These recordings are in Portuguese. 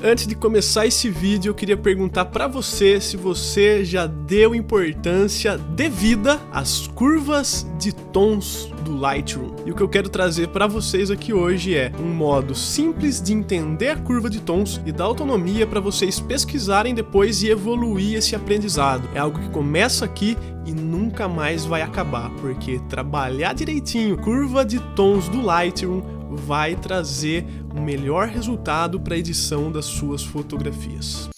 Antes de começar esse vídeo, eu queria perguntar para você se você já deu importância devida às curvas de tons do Lightroom. E o que eu quero trazer para vocês aqui hoje é um modo simples de entender a curva de tons e dar autonomia para vocês pesquisarem depois e evoluir esse aprendizado. É algo que começa aqui e nunca mais vai acabar, porque trabalhar direitinho curva de tons do Lightroom vai trazer um melhor resultado para a edição das suas fotografias.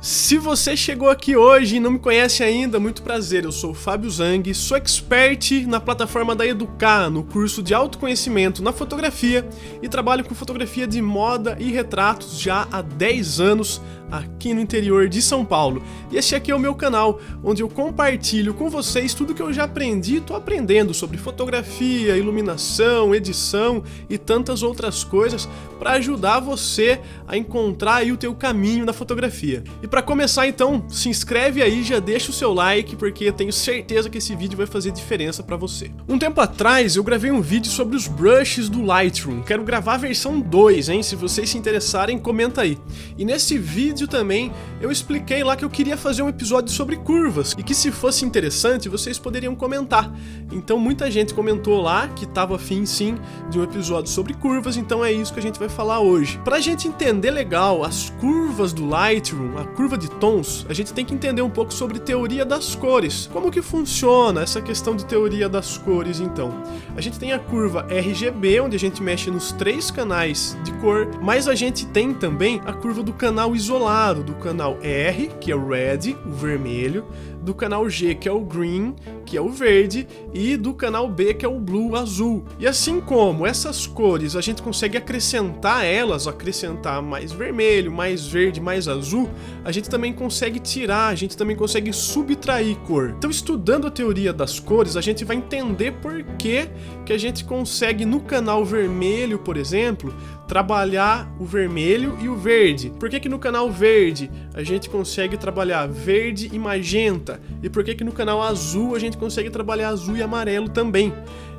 Se você chegou aqui hoje e não me conhece ainda, muito prazer, eu sou o Fábio Zang, sou expert na plataforma da Educar, no curso de autoconhecimento na fotografia e trabalho com fotografia de moda e retratos já há 10 anos aqui no interior de São Paulo. E este aqui é o meu canal, onde eu compartilho com vocês tudo que eu já aprendi e estou aprendendo sobre fotografia, iluminação, edição e tantas outras coisas para ajudar você a encontrar aí o teu caminho na fotografia. E para começar então, se inscreve aí, já deixa o seu like, porque eu tenho certeza que esse vídeo vai fazer diferença para você. Um tempo atrás eu gravei um vídeo sobre os brushes do Lightroom, quero gravar a versão 2, hein? Se vocês se interessarem, comenta aí. E nesse vídeo também eu expliquei lá que eu queria fazer um episódio sobre curvas e que se fosse interessante vocês poderiam comentar. Então muita gente comentou lá que estava afim sim de um episódio sobre curvas, então é isso que a gente vai falar hoje. Pra gente entender legal as curvas do Lightroom, a curva de tons, a gente tem que entender um pouco sobre teoria das cores. Como que funciona essa questão de teoria das cores então? A gente tem a curva RGB, onde a gente mexe nos 3 canais de cor, mas a gente tem também a curva do canal isolado, do canal R, que é o red, o vermelho, do canal G, que é o green, que é o verde, e do canal B, que é o blue, azul. E assim como essas cores a gente consegue acrescentar elas, acrescentar mais vermelho, mais verde, mais azul, a gente também consegue tirar, a gente também consegue subtrair cor. Então, estudando a teoria das cores, a gente vai entender por que a gente consegue no canal vermelho, por exemplo, trabalhar o vermelho e o verde. Por que no canal verde a gente consegue trabalhar verde e magenta? E por que no canal azul a gente consegue trabalhar azul e amarelo também?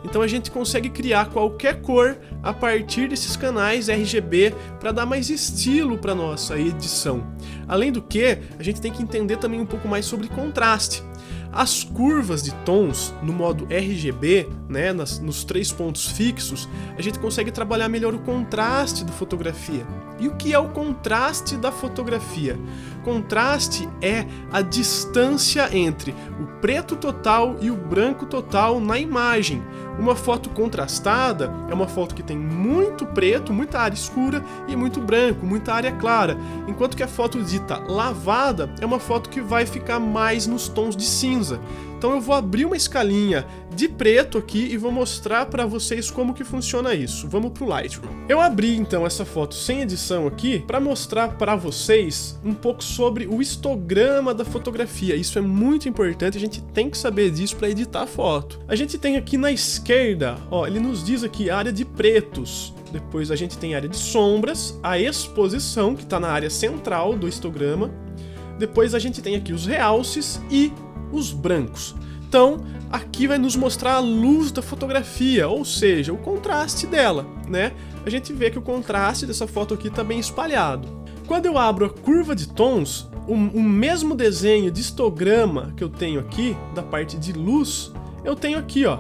Então a gente consegue criar qualquer cor a partir desses canais RGB para dar mais estilo para nossa edição. Além do que, a gente tem que entender também um pouco mais sobre contraste. As curvas de tons no modo RGB, né, nos 3 pontos fixos, a gente consegue trabalhar melhor o contraste da fotografia. E o que é o contraste da fotografia? Contraste é a distância entre o preto total e o branco total na imagem. Uma foto contrastada é uma foto que tem muito preto, muita área escura e muito branco, muita área clara, enquanto que a foto dita lavada é uma foto que vai ficar mais nos tons de cinza. Então eu vou abrir uma escalinha de preto aqui e vou mostrar para vocês como que funciona isso. Vamos pro Lightroom. Eu abri então essa foto sem edição aqui para mostrar para vocês um pouco sobre o histograma da fotografia. Isso é muito importante, a gente tem que saber disso para editar a foto. A gente tem aqui na esquerda, ó, ele nos diz aqui área de pretos. Depois a gente tem área de sombras, a exposição que está na área central do histograma. Depois a gente tem aqui os realces e os brancos. Então, aqui vai nos mostrar a luz da fotografia, ou seja, o contraste dela, né? A gente vê que o contraste dessa foto aqui está bem espalhado. Quando eu abro a curva de tons, o mesmo desenho de histograma que eu tenho aqui, da parte de luz, eu tenho aqui, ó.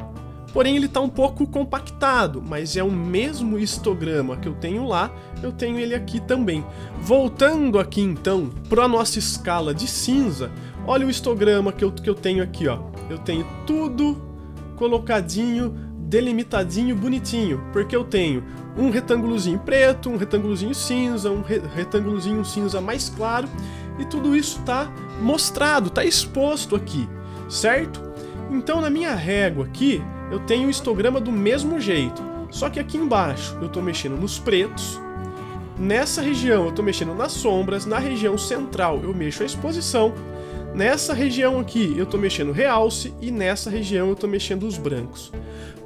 Porém, ele está um pouco compactado, mas é o mesmo histograma que eu tenho lá, eu tenho ele aqui também. Voltando aqui então para a nossa escala de cinza, olha o histograma que eu tenho aqui, ó. Eu tenho tudo colocadinho, delimitadinho, bonitinho, porque eu tenho um retângulozinho preto, um retângulozinho cinza, um retângulozinho cinza mais claro, e tudo isso está mostrado, está exposto aqui, certo? Então na minha régua aqui, eu tenho o histograma do mesmo jeito, só que aqui embaixo eu estou mexendo nos pretos, nessa região eu estou mexendo nas sombras, na região central eu mexo a exposição, nessa região aqui eu estou mexendo realce e nessa região eu estou mexendo os brancos.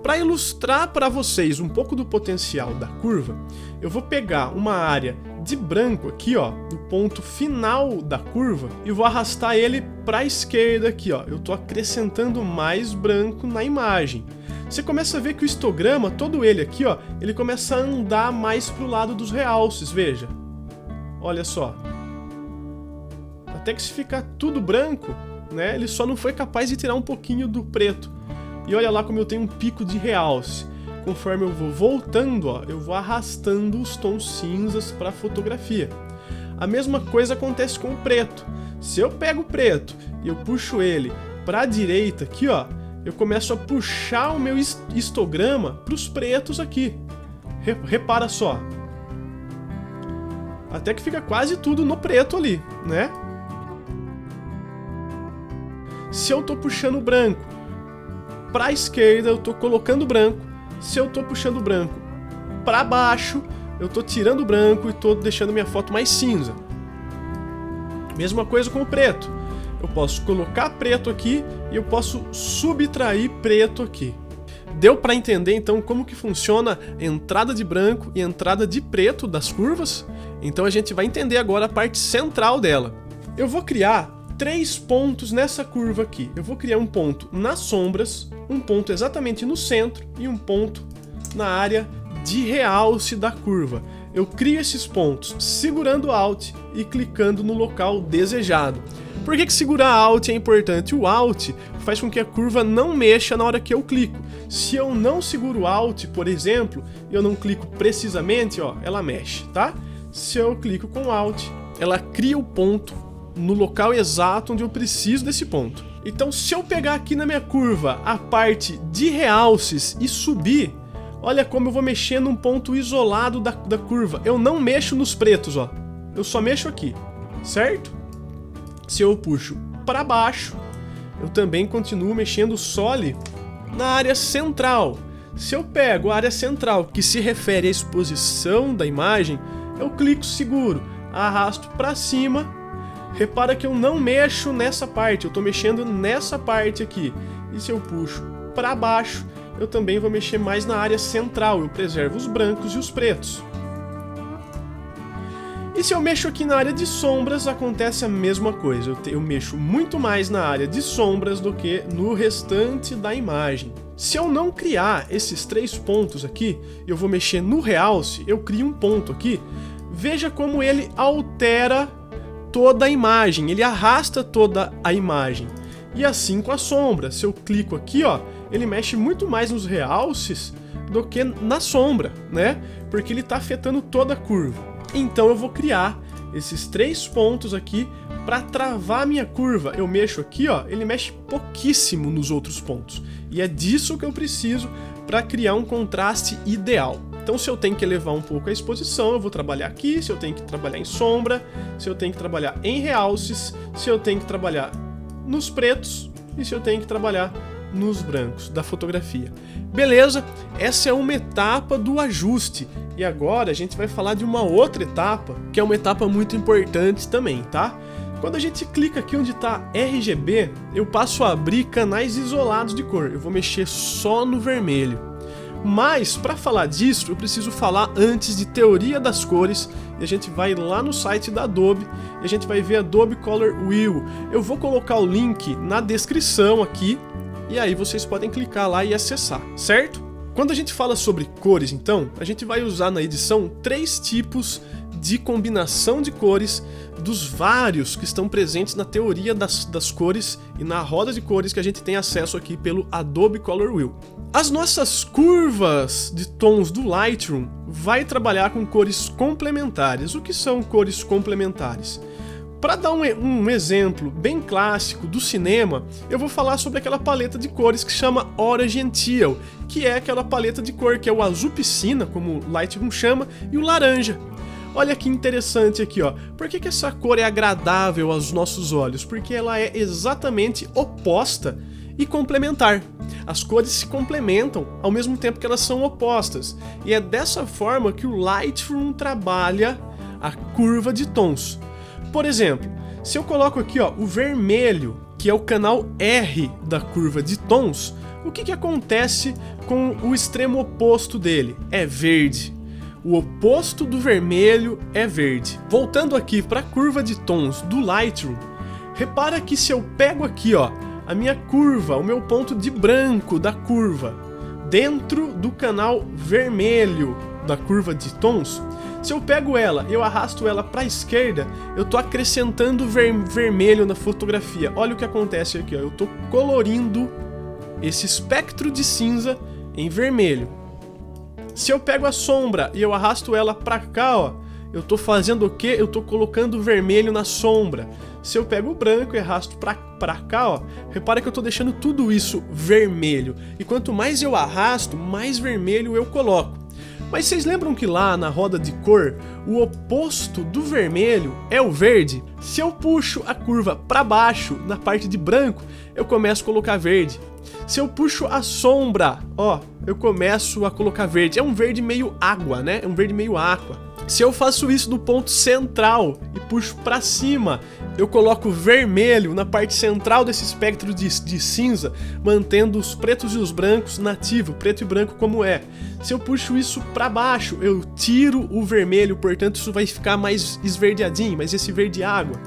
Para ilustrar para vocês um pouco do potencial da curva, eu vou pegar uma área de branco aqui, ó, no ponto final da curva, e vou arrastar ele para a esquerda aqui, ó. Eu tô acrescentando mais branco na imagem. Você começa a ver que o histograma, todo ele aqui, ó, ele começa a andar mais pro lado dos realces, veja. Olha só. Até que se ficar tudo branco, né, ele só não foi capaz de tirar um pouquinho do preto. E olha lá como eu tenho um pico de realce. Conforme eu vou voltando, ó, eu vou arrastando os tons cinzas para a fotografia. A mesma coisa acontece com o preto. Se eu pego o preto e eu puxo ele para a direita aqui, ó, eu começo a puxar o meu histograma para os pretos aqui. Repara só. Até que fica quase tudo no preto ali, né? Se eu tô puxando o branco para a esquerda, eu tô colocando branco. Se eu tô puxando o branco para baixo, eu tô tirando o branco e tô deixando minha foto mais cinza. Mesma coisa com o preto. Eu posso colocar preto aqui e eu posso subtrair preto aqui. Deu para entender então como que funciona a entrada de branco e a entrada de preto das curvas? Então a gente vai entender agora a parte central dela. Eu vou criar 3 pontos nessa curva aqui. Eu vou criar um ponto nas sombras, um ponto exatamente no centro e um ponto na área de realce da curva. Eu crio esses pontos segurando Alt e clicando no local desejado. Por que segurar Alt é importante? O Alt faz com que a curva não mexa na hora que eu clico. Se eu não seguro Alt, por exemplo, e eu não clico precisamente, ó, ela mexe, tá? Se eu clico com Alt, ela cria o ponto no local exato onde eu preciso desse ponto. Então, se eu pegar aqui na minha curva a parte de realces e subir, olha como eu vou mexer num ponto isolado da curva. Eu não mexo nos pretos, ó. Eu só mexo aqui, certo? Se eu puxo para baixo, eu também continuo mexendo só ali na área central. Se eu pego a área central, que se refere à exposição da imagem, eu clico seguro, arrasto para cima. Repara que eu não mexo nessa parte, eu estou mexendo nessa parte aqui. E se eu puxo para baixo, eu também vou mexer mais na área central, eu preservo os brancos e os pretos. E se eu mexo aqui na área de sombras, acontece a mesma coisa. Eu mexo muito mais na área de sombras do que no restante da imagem. Se eu não criar esses 3 pontos aqui, eu vou mexer no realce, eu crio um ponto aqui. Veja como ele altera toda a imagem, ele arrasta toda a imagem. E assim com a sombra, se eu clico aqui, ó, ele mexe muito mais nos realces do que na sombra, né? Porque ele está afetando toda a curva. Então eu vou criar esses 3 pontos aqui para travar a minha curva. Eu mexo aqui, ó, ele mexe pouquíssimo nos outros pontos. E é disso que eu preciso para criar um contraste ideal. Então, se eu tenho que elevar um pouco a exposição, eu vou trabalhar aqui. Se eu tenho que trabalhar em sombra, se eu tenho que trabalhar em realces, se eu tenho que trabalhar nos pretos e se eu tenho que trabalhar nos brancos da fotografia. Beleza? Essa é uma etapa do ajuste. E agora a gente vai falar de uma outra etapa, que é uma etapa muito importante também, tá? Quando a gente clica aqui onde está RGB, eu passo a abrir canais isolados de cor. Eu vou mexer só no vermelho. Mas, para falar disso, eu preciso falar antes de teoria das cores, e a gente vai lá no site da Adobe, e a gente vai ver Adobe Color Wheel. Eu vou colocar o link na descrição aqui, e aí vocês podem clicar lá e acessar, certo? Quando a gente fala sobre cores, então, a gente vai usar na edição 3 tipos de combinação de cores dos vários que estão presentes na teoria das cores e na roda de cores que a gente tem acesso aqui pelo Adobe Color Wheel. As nossas curvas de tons do Lightroom vai trabalhar com cores complementares. O que são cores complementares? Para dar um exemplo bem clássico do cinema, eu vou falar sobre aquela paleta de cores que chama Hora Gentil, que é aquela paleta de cor que é o azul piscina, como o Lightroom chama, e o laranja. Olha que interessante aqui, ó. Por que essa cor é agradável aos nossos olhos? Porque ela é exatamente oposta e complementar. As cores se complementam ao mesmo tempo que elas são opostas. E é dessa forma que o Lightroom trabalha a curva de tons. Por exemplo, se eu coloco aqui, ó, o vermelho, que é o canal R da curva de tons, o que acontece com o extremo oposto dele? É verde. O oposto do vermelho é verde. Voltando aqui para a curva de tons do Lightroom, repara que se eu pego aqui, ó, a minha curva, o meu ponto de branco da curva, dentro do canal vermelho da curva de tons, se eu pego ela e eu arrasto ela para a esquerda, eu tô acrescentando vermelho na fotografia. Olha o que acontece aqui, ó, eu tô colorindo esse espectro de cinza em vermelho. Se eu pego a sombra e eu arrasto ela para cá, ó, eu tô fazendo o quê? Eu tô colocando vermelho na sombra. Se eu pego o branco e arrasto pra cá, ó, repara que eu tô deixando tudo isso vermelho. E quanto mais eu arrasto, mais vermelho eu coloco. Mas vocês lembram que lá na roda de cor, o oposto do vermelho é o verde? Se eu puxo a curva para baixo, na parte de branco, eu começo a colocar verde. Se eu puxo a sombra, ó, eu começo a colocar verde. É um verde meio água, né? É um verde meio aqua. Se eu faço isso do ponto central e puxo para cima, eu coloco vermelho na parte central desse espectro de cinza, mantendo os pretos e os brancos nativo, preto e branco como é. Se eu puxo isso para baixo, eu tiro o vermelho, portanto isso vai ficar mais esverdeadinho, mas esse verde água.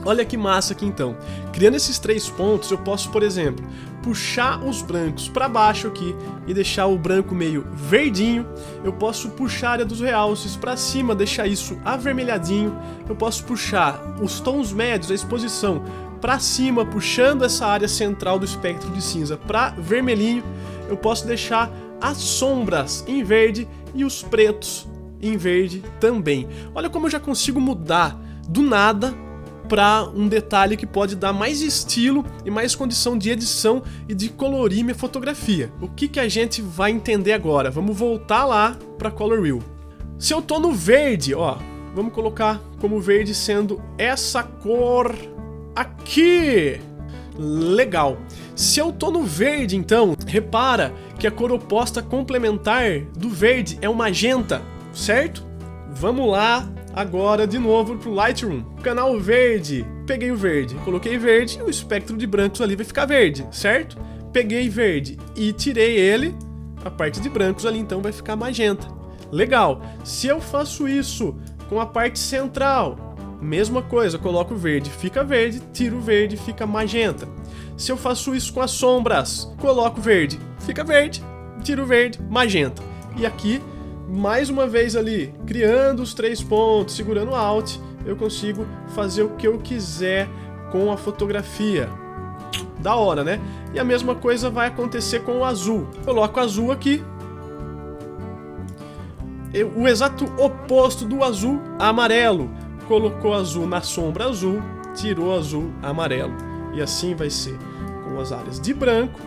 Olha que massa aqui então. Criando esses 3 pontos, eu posso, por exemplo, puxar os brancos para baixo aqui e deixar o branco meio verdinho. Eu posso puxar a área dos realces para cima, deixar isso avermelhadinho. Eu posso puxar os tons médios, a exposição, para cima, puxando essa área central do espectro de cinza para vermelhinho. Eu posso deixar as sombras em verde e os pretos em verde também. Olha como eu já consigo mudar do nada para um detalhe que pode dar mais estilo e mais condição de edição e de colorir minha fotografia. O que a gente vai entender agora? Vamos voltar lá para Color Wheel. Se eu tô no verde, ó, vamos colocar como verde sendo essa cor aqui. Legal. Se eu tô no verde, então, repara que a cor oposta complementar do verde é o magenta, certo? Vamos lá. Agora, de novo, pro Lightroom. Canal verde. Peguei o verde, coloquei verde e o espectro de brancos ali vai ficar verde, certo? Peguei verde e tirei ele, a parte de brancos ali então vai ficar magenta. Legal. Se eu faço isso com a parte central, mesma coisa, coloco verde, fica verde, tiro verde, fica magenta. Se eu faço isso com as sombras, coloco verde, fica verde, tiro verde, magenta. E aqui, mais uma vez ali, criando os 3 pontos, segurando Alt, eu consigo fazer o que eu quiser com a fotografia. Da hora, né? E a mesma coisa vai acontecer com o azul. Coloco azul aqui. O exato oposto do azul, amarelo. Colocou azul na sombra azul, tirou azul, amarelo. E assim vai ser com as áreas de branco.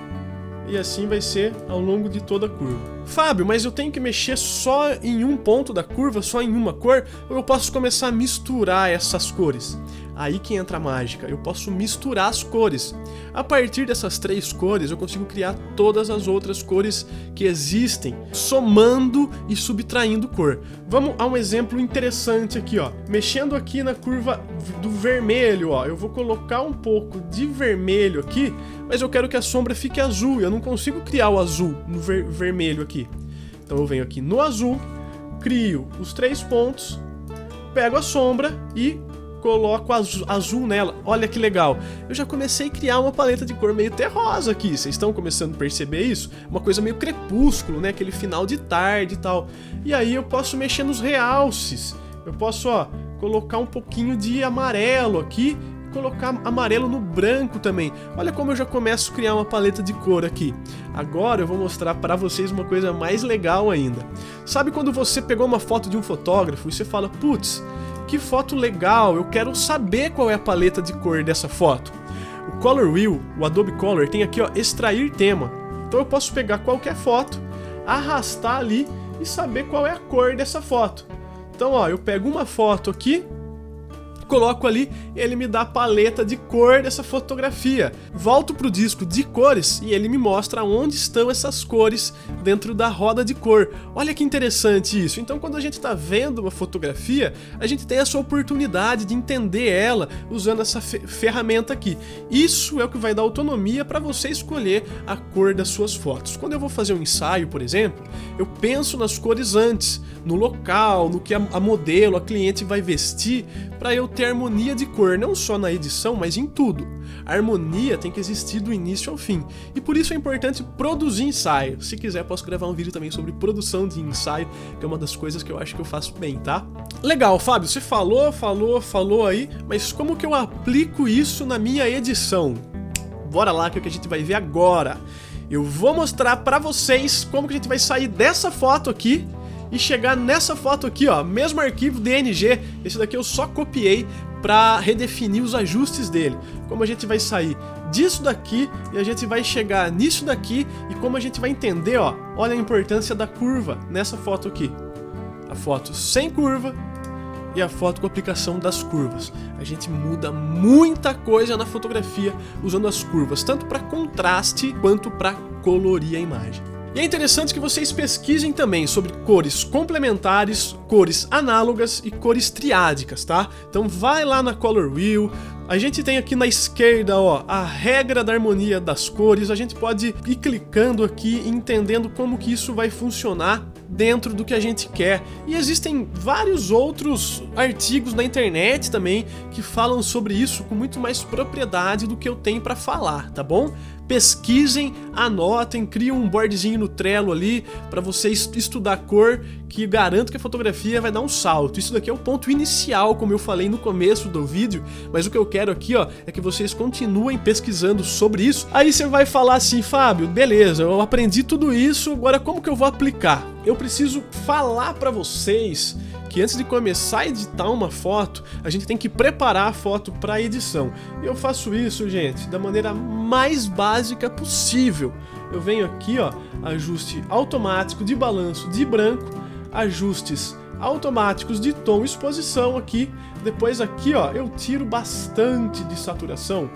E assim vai ser ao longo de toda a curva. Fábio, mas eu tenho que mexer só em um ponto da curva, só em uma cor? Ou eu posso começar a misturar essas cores? Aí que entra a mágica, eu posso misturar as cores. A partir dessas 3 cores, eu consigo criar todas as outras cores que existem, somando e subtraindo cor. Vamos a um exemplo interessante aqui, ó. Mexendo aqui na curva do vermelho, ó, eu vou colocar um pouco de vermelho aqui, mas eu quero que a sombra fique azul, eu não consigo criar o azul no vermelho aqui. Então eu venho aqui no azul, crio os 3 pontos, pego a sombra e coloco azul nela. Olha que legal. Eu já comecei a criar uma paleta de cor meio terrosa aqui. Vocês estão começando a perceber isso? Uma coisa meio crepúsculo, né? Aquele final de tarde e tal. E aí eu posso mexer nos realces. Eu posso, ó, colocar um pouquinho de amarelo aqui. Colocar amarelo no branco também. Olha como eu já começo a criar uma paleta de cor aqui. Agora eu vou mostrar para vocês uma coisa mais legal ainda. Sabe quando você pegou uma foto de um fotógrafo e você fala, putz, que foto legal, eu quero saber qual é a paleta de cor dessa foto. O Color Wheel, o Adobe Color, tem aqui, ó, extrair tema. Então eu posso pegar qualquer foto, arrastar ali e saber qual é a cor dessa foto. Então, ó, eu pego uma foto aqui, coloco ali, ele me dá a paleta de cor dessa fotografia. Volto pro disco de cores e ele me mostra onde estão essas cores dentro da roda de cor. Olha que interessante isso. Então quando a gente está vendo uma fotografia, a gente tem essa oportunidade de entender ela usando essa ferramenta aqui. Isso é o que vai dar autonomia para você escolher a cor das suas fotos. Quando eu vou fazer um ensaio, por exemplo, eu penso nas cores antes, no local, no que a modelo, a cliente vai vestir, para eu ter harmonia de cor, não só na edição, mas em tudo. A harmonia tem que existir do início ao fim. E por isso é importante produzir ensaio. Se quiser, posso gravar um vídeo também sobre produção de ensaio, que é uma das coisas que eu acho que eu faço bem, tá? Legal, Fábio, você falou aí, mas como que eu aplico isso na minha edição? Bora lá, que é o que a gente vai ver agora. Eu vou mostrar pra vocês como que a gente vai sair dessa foto aqui e chegar nessa foto aqui, ó, mesmo arquivo DNG. Esse daqui eu só copiei para redefinir os ajustes dele. Como a gente vai sair disso daqui e a gente vai chegar nisso daqui e como a gente vai entender, ó, olha a importância da curva nessa foto aqui. A foto sem curva e a foto com aplicação das curvas. A gente muda muita coisa na fotografia usando as curvas, tanto para contraste quanto para colorir a imagem. E é interessante que vocês pesquisem também sobre cores complementares, cores análogas e cores triádicas, tá? Então vai lá na Color Wheel. A gente tem aqui na esquerda, ó, a regra da harmonia das cores. A gente pode ir clicando aqui e entendendo como que isso vai funcionar dentro do que a gente quer. E existem vários outros artigos na internet também que falam sobre isso com muito mais propriedade do que eu tenho para falar, tá bom? Pesquisem, anotem, criem um boardzinho no Trello ali para vocês estudar cor, que garanto que a fotografia vai dar um salto. Isso daqui é o ponto inicial, como eu falei no começo do vídeo, mas o que eu quero aqui, ó, é que vocês continuem pesquisando sobre isso. Aí você vai falar assim, Fábio, beleza, eu aprendi tudo isso, agora como que eu vou aplicar? Eu preciso falar para vocês que antes de começar a editar uma foto, a gente tem que preparar a foto para a edição. Eu faço isso, gente, da maneira mais básica possível. Eu venho aqui, ó, ajuste automático de balanço de branco, ajustes automáticos de tom e exposição aqui. Depois aqui, ó, eu tiro bastante de saturação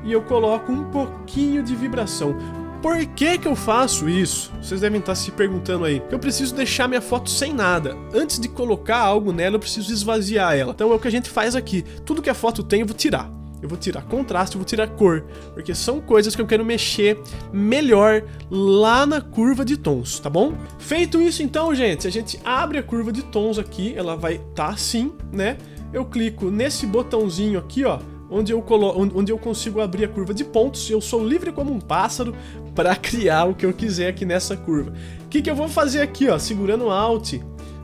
e eu coloco um pouquinho de vibração. Por que que eu faço isso? Vocês devem estar se perguntando aí. Eu preciso deixar minha foto sem nada. Antes de colocar algo nela, eu preciso esvaziar ela. Então é o que a gente faz aqui. Tudo que a foto tem, eu vou tirar. Eu vou tirar contraste, eu vou tirar cor, porque são coisas que eu quero mexer melhor lá na curva de tons, tá bom? Feito isso então, gente, a gente abre a curva de tons aqui, ela vai estar assim, né? Eu clico nesse botãozinho aqui, ó, onde eu consigo abrir a curva de pontos. Eu sou livre como um pássaro para criar o que eu quiser aqui nessa curva. O que que eu vou fazer aqui, ó, segurando Alt,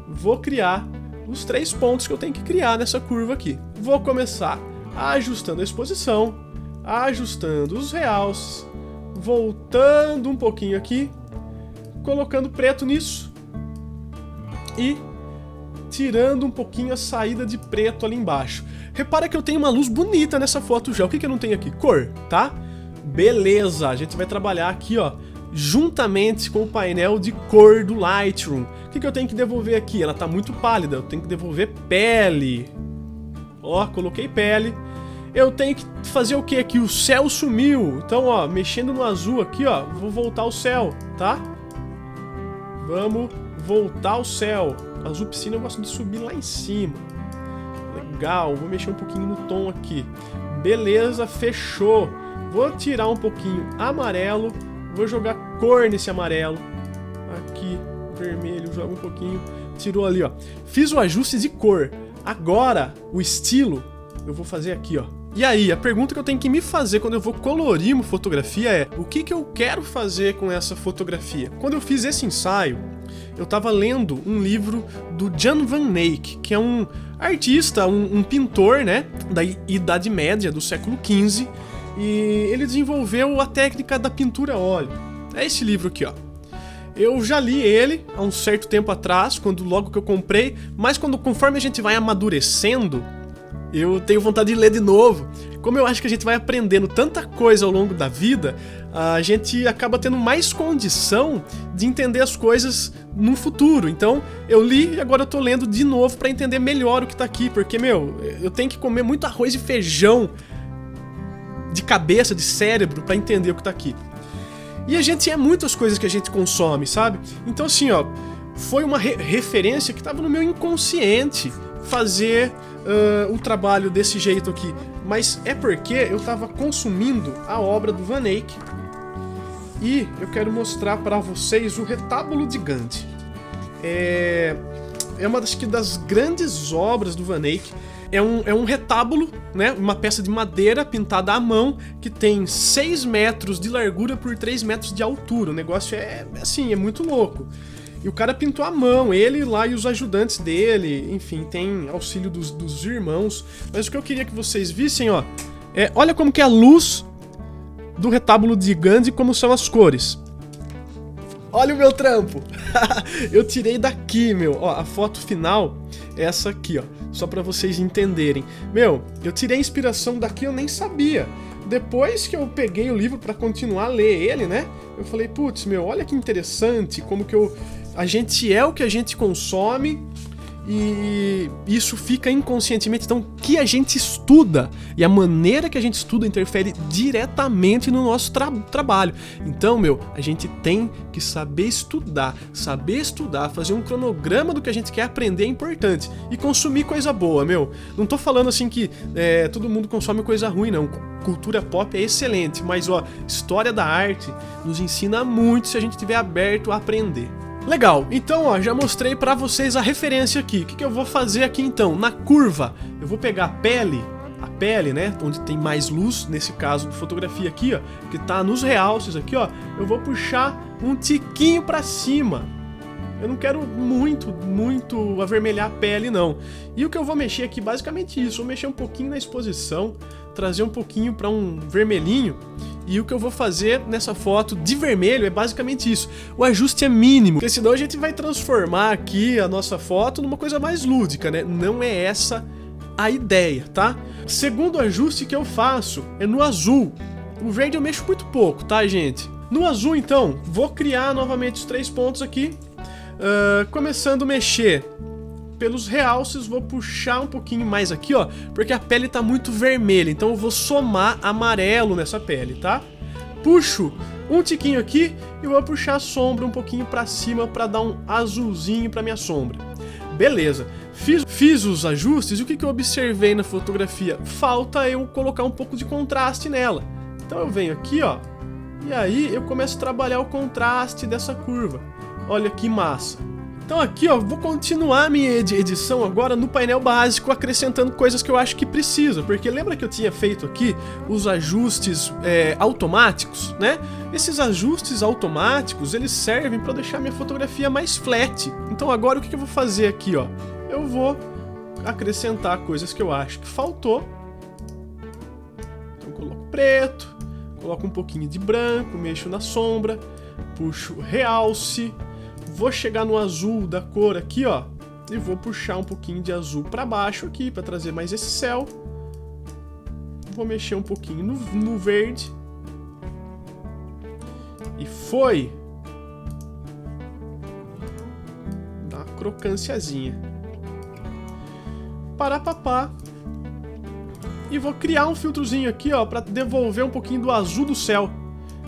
vou criar os 3 pontos que eu tenho que criar nessa curva aqui. Vou começar ajustando a exposição, ajustando os realces, voltando um pouquinho aqui, colocando preto nisso e tirando um pouquinho a saída de preto ali embaixo. Repara que eu tenho uma luz bonita nessa foto já. O que que eu não tenho aqui? Cor, tá? Beleza, a gente vai trabalhar aqui, ó, juntamente com o painel de cor do Lightroom. O que que eu tenho que devolver aqui? Ela tá muito pálida, eu tenho que devolver pele. Ó, coloquei pele. Eu tenho que fazer o que aqui? O céu sumiu. Então, ó, mexendo no azul aqui, ó, vou voltar o céu, tá? Vamos voltar o céu. Azul piscina eu gosto de subir lá em cima. Legal, vou mexer um pouquinho no tom aqui. Beleza, fechou. Vou tirar um pouquinho amarelo. Vou jogar cor nesse amarelo. Aqui, vermelho, joga um pouquinho. Tirou ali, ó. Fiz o ajuste de cor. Agora, o estilo, eu vou fazer aqui, ó. E aí, a pergunta que eu tenho que me fazer quando eu vou colorir uma fotografia é: o que que eu quero fazer com essa fotografia? Quando eu fiz esse ensaio, eu tava lendo um livro do Jan van Eyck, que é um artista, um pintor, né, da Idade Média, do século XV, e ele desenvolveu a técnica da pintura a óleo. É esse livro aqui, ó. Eu já li ele há um certo tempo atrás, logo que eu comprei, mas conforme a gente vai amadurecendo, Eu tenho vontade de ler de novo. Como eu acho que a gente vai aprendendo tanta coisa ao longo da vida, a gente acaba tendo mais condição de entender as coisas no futuro. Então, eu li e agora eu tô lendo de novo pra entender melhor o que tá aqui, porque, eu tenho que comer muito arroz e feijão de cabeça, de cérebro, pra entender o que tá aqui. E a gente é muitas coisas que a gente consome, sabe? Então, assim, foi uma referência que tava no meu inconsciente fazer o trabalho desse jeito aqui, mas é porque eu tava consumindo a obra do Van Eyck e eu quero mostrar para vocês o Retábulo de Gandhi. É uma das grandes obras do Van Eyck. É um retábulo, né, uma peça de madeira pintada à mão que tem 6 metros de largura por 3 metros de altura. O negócio é muito louco. E o cara pintou à mão, ele lá e os ajudantes dele, enfim, tem auxílio dos irmãos. Mas o que eu queria que vocês vissem, olha como que é a luz do Retábulo de Gandhi, como são as cores. Olha o meu trampo! Eu tirei daqui, a foto final é essa aqui, só pra vocês entenderem. Eu tirei a inspiração daqui, eu nem sabia. Depois que eu peguei o livro pra continuar a ler ele, né, eu falei, putz, olha que interessante, como que a gente é o que a gente consome e isso fica inconscientemente. Então, o que a gente estuda e a maneira que a gente estuda interfere diretamente no nosso trabalho. Então, a gente tem que saber estudar, fazer um cronograma do que a gente quer aprender é importante e consumir coisa boa, Não tô falando assim que todo mundo consome coisa ruim, não. Cultura pop é excelente, mas história da arte nos ensina muito se a gente estiver aberto a aprender. Legal, então já mostrei pra vocês a referência aqui. O que eu vou fazer aqui então? Na curva, eu vou pegar a pele, né, onde tem mais luz, nesse caso de fotografia aqui, que tá nos realces aqui, eu vou puxar um tiquinho pra cima. Eu não quero muito avermelhar a pele, não. E o que eu vou mexer aqui, basicamente isso, vou mexer um pouquinho na exposição, trazer um pouquinho pra um vermelhinho. E o que eu vou fazer nessa foto de vermelho é basicamente isso. O ajuste é mínimo, porque senão a gente vai transformar aqui a nossa foto numa coisa mais lúdica, né? Não é essa a ideia, tá? Segundo ajuste que eu faço é no azul. O verde eu mexo muito pouco, tá, gente? No azul, então, vou criar novamente os 3 pontos aqui. Começando a mexer pelos realces, vou puxar um pouquinho mais aqui, porque a pele tá muito vermelha, então eu vou somar amarelo nessa pele, tá? Puxo um tiquinho aqui e vou puxar a sombra um pouquinho pra cima pra dar um azulzinho pra minha sombra. Beleza, fiz os ajustes e o que eu observei na fotografia? Falta eu colocar um pouco de contraste nela. Então eu venho aqui, e aí eu começo a trabalhar o contraste dessa curva. Olha que massa. Então aqui, vou continuar a minha edição agora no painel básico, acrescentando coisas que eu acho que precisa, porque lembra que eu tinha feito aqui os ajustes automáticos, né? Esses ajustes automáticos, eles servem para deixar minha fotografia mais flat. Então agora o que eu vou fazer aqui, eu vou acrescentar coisas que eu acho que faltou. Então eu coloco preto, coloco um pouquinho de branco, mexo na sombra, puxo realce. Vou chegar no azul da cor aqui, e vou puxar um pouquinho de azul para baixo aqui, para trazer mais esse céu. Vou mexer um pouquinho no verde. E foi! Dá uma crocânciazinha. Parapapá. E vou criar um filtrozinho aqui, para devolver um pouquinho do azul do céu,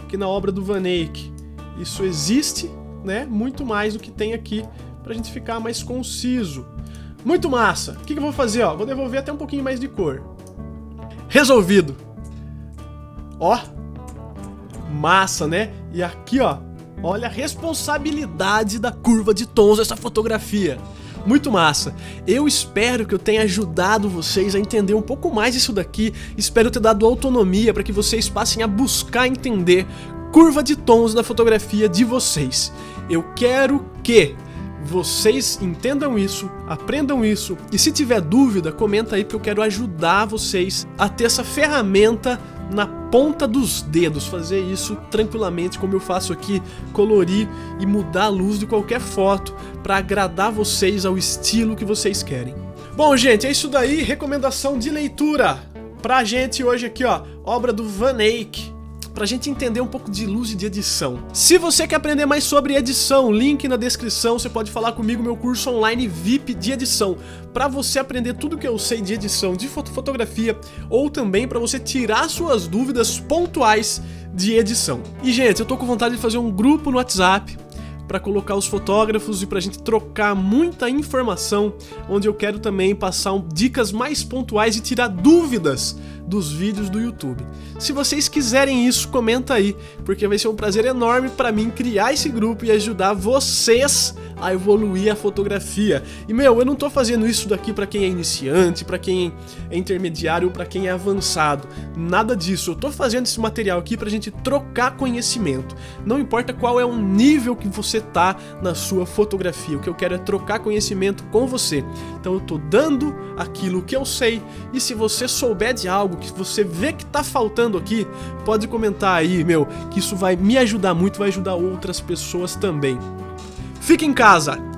que na obra do Van Eyck isso existe, né? Muito mais do que tem aqui, pra gente ficar mais conciso. Muito massa! O que eu vou fazer? Vou devolver até um pouquinho mais de cor. Resolvido! Massa, né? E aqui, olha a responsabilidade da curva de tons dessa fotografia. Muito massa. Eu espero que eu tenha ajudado vocês a entender um pouco mais isso daqui. Espero ter dado autonomia para que vocês passem a buscar entender curva de tons na fotografia de vocês. Eu quero que vocês entendam isso, aprendam isso, e se tiver dúvida, comenta aí, porque eu quero ajudar vocês a ter essa ferramenta na ponta dos dedos, fazer isso tranquilamente como eu faço aqui, colorir e mudar a luz de qualquer foto para agradar vocês ao estilo que vocês querem. Bom, gente, é isso daí, recomendação de leitura pra gente hoje aqui, ó, obra do Van Eyck, pra gente entender um pouco de luz e de edição. Se você quer aprender mais sobre edição, link na descrição, você pode falar comigo, meu curso online VIP de edição, pra você aprender tudo que eu sei de edição, de fotografia, ou também pra você tirar suas dúvidas pontuais de edição. E, gente, eu tô com vontade de fazer um grupo no WhatsApp para colocar os fotógrafos e pra gente trocar muita informação, onde eu quero também passar dicas mais pontuais e tirar dúvidas dos vídeos do YouTube. Se vocês quiserem isso, comenta aí, porque vai ser um prazer enorme para mim criar esse grupo e ajudar vocês a evoluir a fotografia. E eu não tô fazendo isso daqui para quem é iniciante, para quem é intermediário ou para quem é avançado. Nada disso. Eu tô fazendo esse material aqui pra gente trocar conhecimento. Não importa qual é o nível que você tá na sua fotografia. O que eu quero é trocar conhecimento com você. Então eu tô dando aquilo que eu sei, e se você souber de algo que você vê que tá faltando aqui, pode comentar aí, que isso vai me ajudar muito, vai ajudar outras pessoas também. Fique em casa!